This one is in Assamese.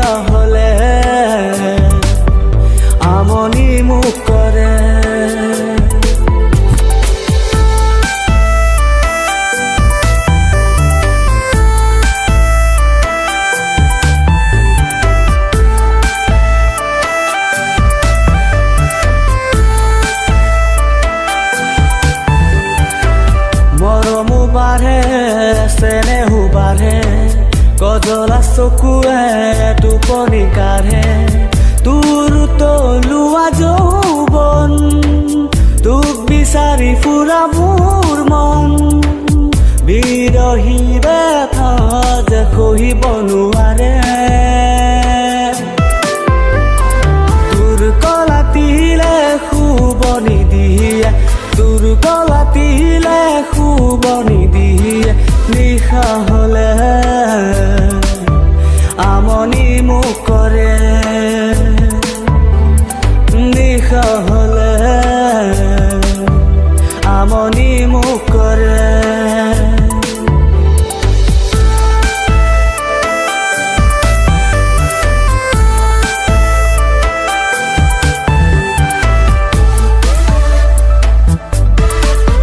নিশা হলে আমনি মোক কৰে মৰমো বাঢ়ে চেনেহো বাঢ়ে কজলা চকুৱে টোপনি কাঢ়ে তোৰ তলুৱা যৌৱন তোক বিচাৰি ফুৰা মোৰ মন বিৰহী বেথা যে সহিব নোৱাৰে তোৰ কলাতিলে শুবনি দিয়ে তোৰ কলাতিলে শুবনি দিয়ে নিশা হলে আমনি মোক কৰে নিশা